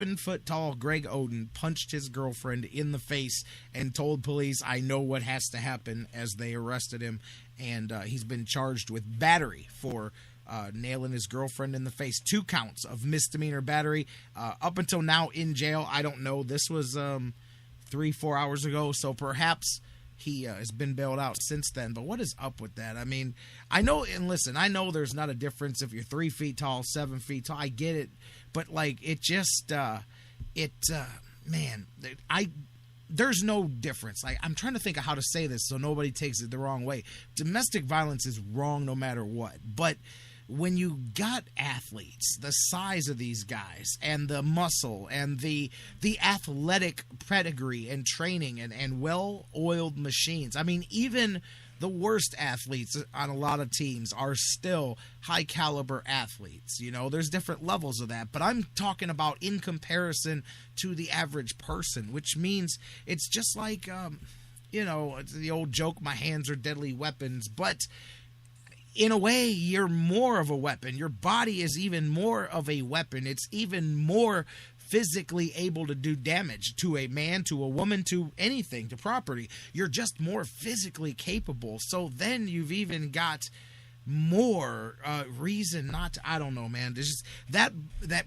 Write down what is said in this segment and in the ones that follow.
7-foot tall Greg Oden punched his girlfriend in the face and told police, "I know what has to happen," as they arrested him. And he's been charged with battery for nailing his girlfriend in the face. 2 counts of misdemeanor battery. Up until now in jail. I don't know. This was 3-4 hours ago, so perhaps he has been bailed out since then. But what is up with that? I mean, I know, and listen, I know there's not a difference if you're 3 feet tall, 7 feet tall. I get it. But, like, it just, man, there's no difference. Like, I'm trying to think of how to say this so nobody takes it the wrong way. Domestic violence is wrong no matter what. But when you got athletes, the size of these guys and the muscle and the athletic pedigree and training and well-oiled machines, I mean, even the worst athletes on a lot of teams are still high-caliber athletes. You know, there's different levels of that. But I'm talking about in comparison to the average person, which means it's just like, you know, it's the old joke, my hands are deadly weapons. But in a way, you're more of a weapon. Your body is even more of a weapon. It's even more physically able to do damage to a man, to a woman, to anything, to property. You're just more physically capable. So then you've even got more reason not to, I don't know, man. There's just, that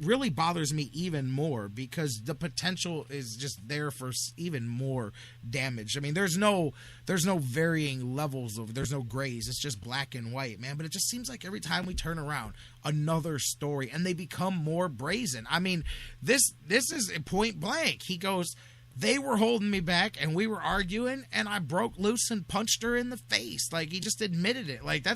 really bothers me even more because the potential is just there for even more damage. I mean, there's no varying levels of, there's no grays. It's just black and white, man. But it just seems like every time we turn around, another story, and they become more brazen. I mean, this is point blank. He goes, "They were holding me back and we were arguing and I broke loose and punched her in the face." Like, he just admitted it. Like,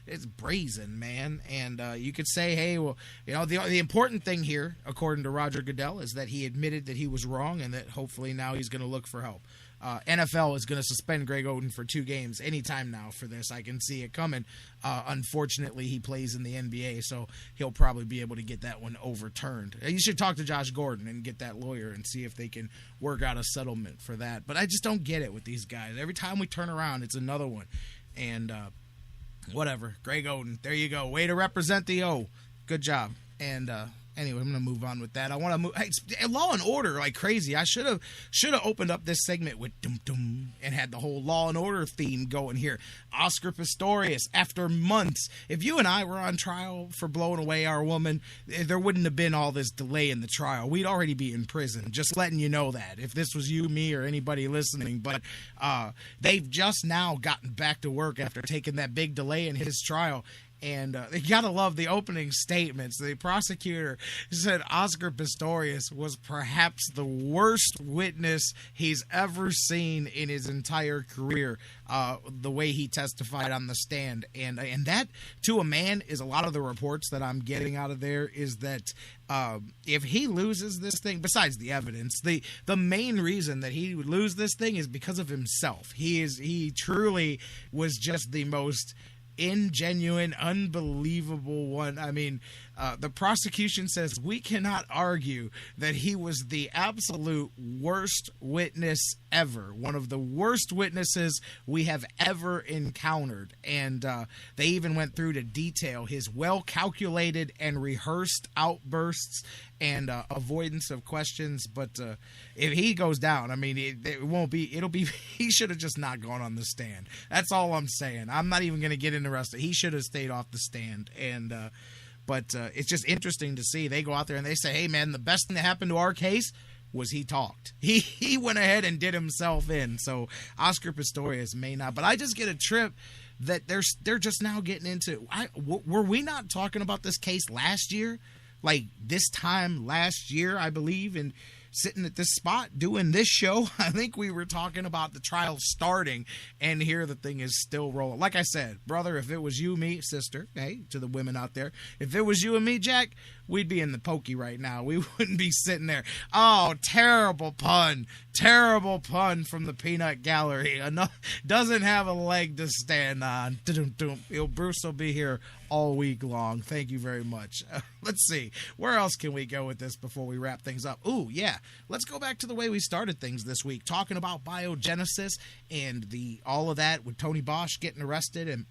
it's brazen, man. And you could say, hey, well, you know, the important thing here, according to Roger Goodell, is that he admitted that he was wrong and that hopefully now he's going to look for help. NFL is going to suspend Greg Oden for 2 games anytime now for this. I can see it coming. Unfortunately, he plays in the NBA, so he'll probably be able to get that one overturned. You should talk to Josh Gordon and get that lawyer and see if they can work out a settlement for that. But I just don't get it with these guys. Every time we turn around, it's another one. And whatever. Greg Oden, there you go. Way to represent the O. Good job. And anyway, I'm going to move on with that. I want to move. Hey, Law and Order, like crazy. I should have opened up this segment with dum dum and had the whole Law and Order theme going here. Oscar Pistorius, after months. If you and I were on trial for blowing away our woman, there wouldn't have been all this delay in the trial. We'd already be in prison. Just letting you know that. If this was you, me, or anybody listening. But they've just now gotten back to work after taking that big delay in his trial. And you gotta love the opening statements. The prosecutor said Oscar Pistorius was perhaps the worst witness he's ever seen in his entire career. The way he testified on the stand, and that to a man is a lot of the reports that I'm getting out of there is that if he loses this thing, besides the evidence, the main reason that he would lose this thing is because of himself. He truly was just the most ingenuine, unbelievable one. I mean, the prosecution says we cannot argue that he was the absolute worst witness ever, one of the worst witnesses we have ever encountered. And they even went through to detail his well-calculated and rehearsed outbursts and avoidance of questions. But if he goes down, I mean, it won't be, it'll be, he should have just not gone on the stand. That's all I'm saying. I'm not even going to get into the rest of it. He should have stayed off the stand. And, but it's just interesting to see. They go out there and they say, hey, man, the best thing that happened to our case was he talked. He went ahead and did himself in. So Oscar Pistorius may not. But I just get a trip that they're just now getting into. Were we not talking about this case last year? Like this time last year, I believe, and sitting at this spot doing this show, I think we were talking about the trial starting, and here the thing is still rolling. Like I said, brother, if it was you, me, sister, hey, to the women out there, if it was you and me, Jack, we'd be in the pokey right now. We wouldn't be sitting there. Oh, terrible pun from the Peanut Gallery. Doesn't have a leg to stand on. Bruce will be here all week long. Thank you very much. Let's see. Where else can we go with this before we wrap things up? Ooh, yeah. Let's go back to the way we started things this week, talking about biogenesis and all of that with Tony Bosch getting arrested and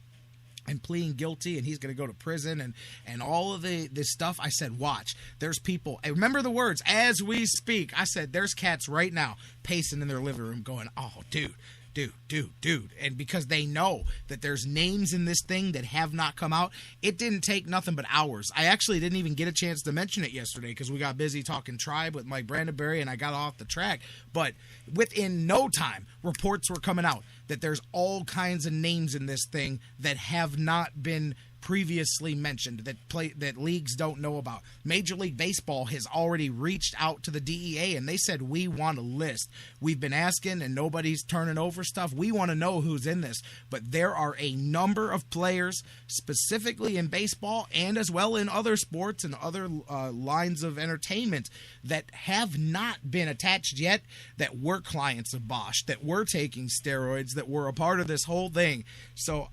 and pleading guilty, and he's going to go to prison and all of this stuff. I said, watch. There's people. I remember the words, as we speak. I said, there's cats right now pacing in their living room going, oh, dude. And because they know that there's names in this thing that have not come out, it didn't take nothing but hours. I actually didn't even get a chance to mention it yesterday because we got busy talking tribe with Mike Brandenberry and I got off the track. But within no time, reports were coming out that there's all kinds of names in this thing that have not been previously mentioned, that leagues don't know about. Major League Baseball has already reached out to the DEA and they said, we want a list. We've been asking and nobody's turning over stuff. We want to know who's in this. But there are a number of players, specifically in baseball and as well in other sports and other lines of entertainment, that have not been attached yet, that were clients of Bosch, that were taking steroids, that were a part of this whole thing. So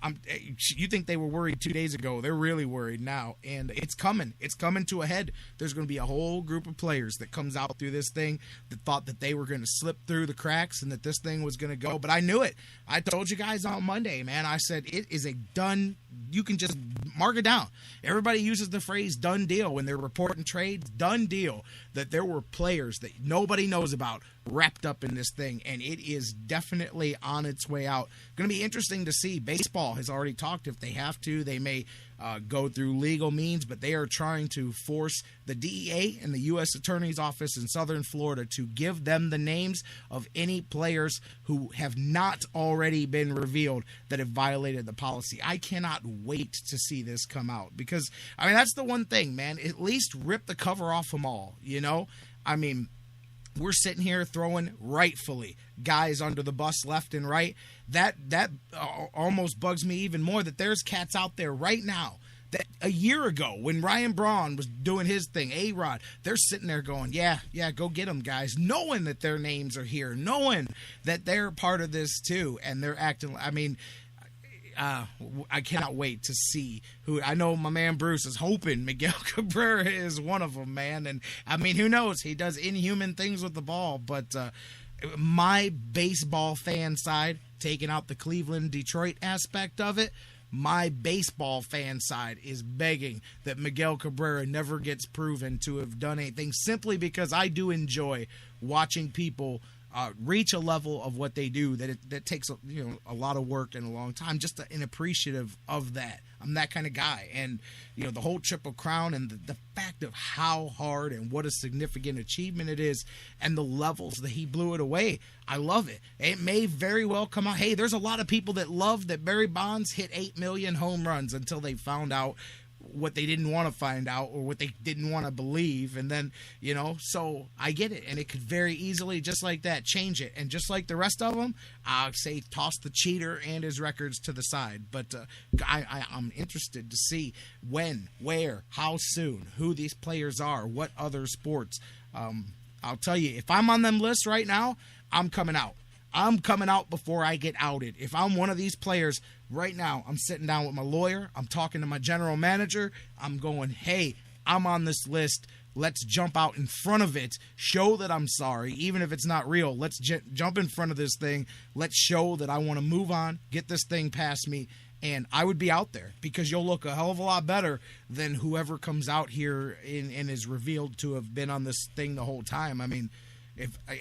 you think they were worried 2 days ago? They're really worried now, and it's coming. It's coming to a head. There's going to be a whole group of players that comes out through this thing that thought that they were going to slip through the cracks and that this thing was going to go. But I knew it. I told you guys on Monday, man. I said it is a done. You can just mark it down. Everybody uses the phrase "done deal" when they're reporting trades. Done deal. That there were players that nobody knows about wrapped up in this thing, and it is definitely on its way out. Going to be interesting to see. Baseball has already talked. If they have to, they may go through legal means, but they are trying to force the DEA and the U.S. Attorney's Office in Southern Florida to give them the names of any players who have not already been revealed that have violated the policy. I cannot wait to see this come out because, I mean, that's the one thing, man. At least rip the cover off them all, you know? I mean, we're sitting here throwing, rightfully, guys under the bus left and right. That almost bugs me even more that there's cats out there right now that a year ago when Ryan Braun was doing his thing, A-Rod, they're sitting there going, yeah, go get them, guys, knowing that their names are here, knowing that they're part of this too, and they're acting, I mean, I cannot wait to see who. I know my man Bruce is hoping Miguel Cabrera is one of them, man. And I mean, who knows? He does inhuman things with the ball. But my baseball fan side, taking out the Cleveland-Detroit aspect of it, my baseball fan side is begging that Miguel Cabrera never gets proven to have done anything, simply because I do enjoy watching people reach a level of what they do that takes a lot of work and a long time. Just an appreciative of that. I'm that kind of guy, and the whole Triple Crown and the fact of how hard and what a significant achievement it is, and the levels that he blew it away. I love it. It may very well come out. Hey, there's a lot of people that love that Barry Bonds hit 8 million home runs until they found out what they didn't want to find out or what they didn't want to believe. And then, so I get it. And it could very easily, just like that, change it. And just like the rest of them, I'll say toss the cheater and his records to the side. But I'm interested to see when, where, how soon, who these players are, what other sports. I'll tell you, if I'm on them lists right now, I'm coming out. I'm coming out before I get outed. If I'm one of these players right now, I'm sitting down with my lawyer. I'm talking to my general manager. I'm going, hey, I'm on this list. Let's jump out in front of it. Show that I'm sorry. Even if it's not real, let's jump in front of this thing. Let's show that I want to move on, get this thing past me. And I would be out there because you'll look a hell of a lot better than whoever comes out here and is revealed to have been on this thing the whole time. I mean,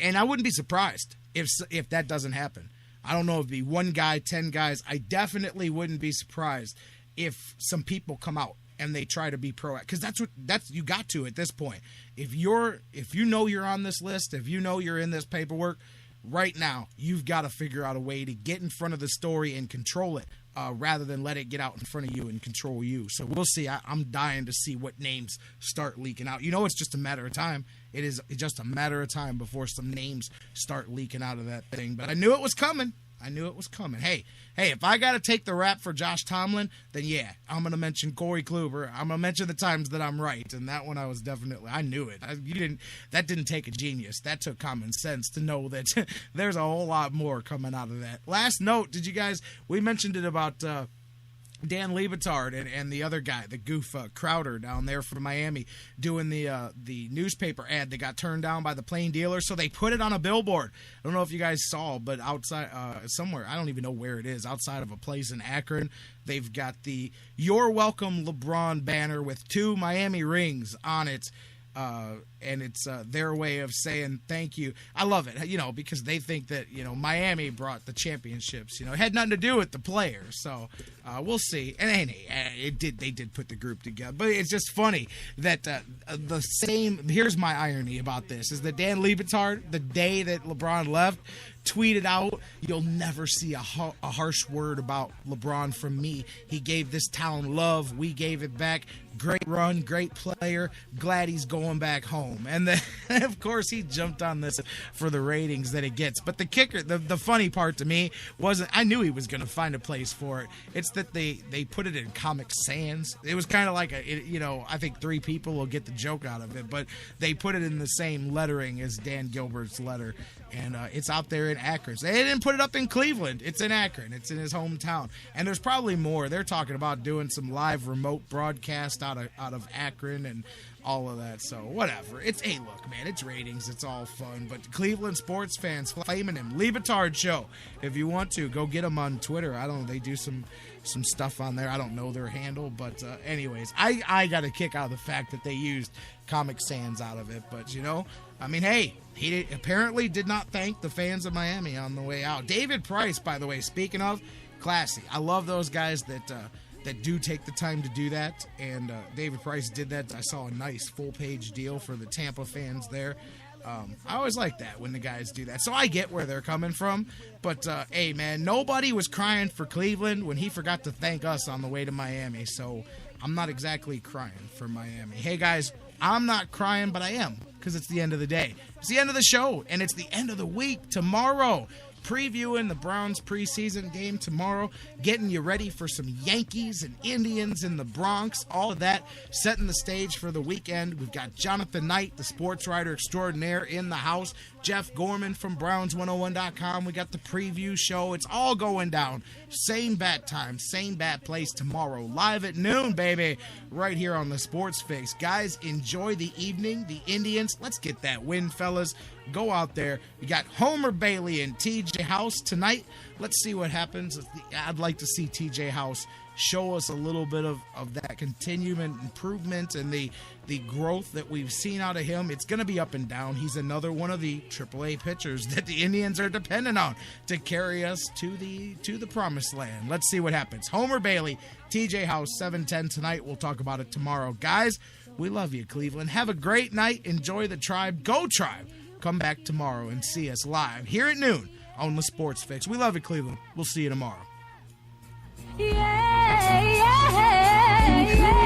and I wouldn't be surprised if that doesn't happen. I don't know if it'd be one guy, 10 guys. I definitely wouldn't be surprised if some people come out and they try to be proactive, because that's you got to at this point. If you know you're on this list, if you know you're in this paperwork, right now you've got to figure out a way to get in front of the story and control it, rather than let it get out in front of you and control you. So we'll see. I'm dying to see what names start leaking out. It's just a matter of time. It is just a matter of time before some names start leaking out of that thing. But I knew it was coming. Hey, if I got to take the rap for Josh Tomlin, then yeah, I'm going to mention Corey Kluber. I'm going to mention the times that I'm right. And that one I knew it. That didn't take a genius. That took common sense to know that there's a whole lot more coming out of that. Last note, we mentioned it about Dan Liebetard and the other guy, the goof Crowder down there from Miami, doing the newspaper ad that got turned down by the Plain Dealer. So they put it on a billboard. I don't know if you guys saw, but outside somewhere, I don't even know where it is, outside of a place in Akron, they've got the "You're Welcome LeBron" banner with 2 Miami rings on it. And it's their way of saying thank you. I love it, because they think that, Miami brought the championships. It had nothing to do with the players. So we'll see. And they did put the group together. But it's just funny that the same, here's my irony about this, is that Dan Liebetard, the day that LeBron left, tweeted out, "You'll never see a harsh word about LeBron from me. He gave this town love. We gave it back. Great run, great player. Glad he's going back home." And then, of course, he jumped on this for the ratings that it gets. But the kicker, the funny part to me wasn't, I knew he was going to find a place for it. It's that they put it in Comic Sans. It was kind of like I think 3 people will get the joke out of it, but they put it in the same lettering as Dan Gilbert's letter. And it's out there in Akron. They didn't put it up in Cleveland. It's in Akron. It's in his hometown. And there's probably more. They're talking about doing some live remote broadcast out of Akron and all of that. So whatever. Hey, look, man, it's ratings. It's all fun. But Cleveland sports fans flaming him. Liebetard Show. If you want to, go get them on Twitter. I don't know. They do some stuff on there. I don't know their handle. But anyways, I got a kick out of the fact that they used Comic Sans out of it. But, hey, he apparently did not thank the fans of Miami on the way out. David Price, by the way, speaking of, classy. I love those guys that do take the time to do that, and David Price did that. I saw a nice full-page deal for the Tampa fans there. I always like that when the guys do that. So I get where they're coming from, but hey, man, nobody was crying for Cleveland when he forgot to thank us on the way to Miami, so I'm not exactly crying for Miami. Hey, guys, I'm not crying, but I am, because it's the end of the day. It's the end of the show, and it's the end of the week. Tomorrow, previewing the Browns preseason game tomorrow, getting you ready for some Yankees and Indians in the Bronx, all of that, setting the stage for the weekend. We've got Jonathan Knight, the sports writer extraordinaire, in the house. Jeff Gorman from Browns101.com. We got the preview show. It's all going down. Same bat time, same bat place tomorrow. Live at noon, baby, right here on the Sports Fix. Guys, enjoy the evening. The Indians, let's get that win, fellas. Go out there. We got Homer Bailey and TJ House tonight. Let's see what happens. I'd like to see TJ House show us a little bit of that continuing improvement and the growth that we've seen out of him. It's going to be up and down. He's another one of the AAA pitchers that the Indians are dependent on to carry us to the promised land. Let's see what happens. Homer Bailey, TJ House, 7:10 tonight. We'll talk about it tomorrow. Guys, we love you, Cleveland. Have a great night. Enjoy the Tribe. Go Tribe. Come back tomorrow and see us live here at noon on the Sports Fix. We love you, Cleveland. We'll see you tomorrow. Yeah, yeah, yeah.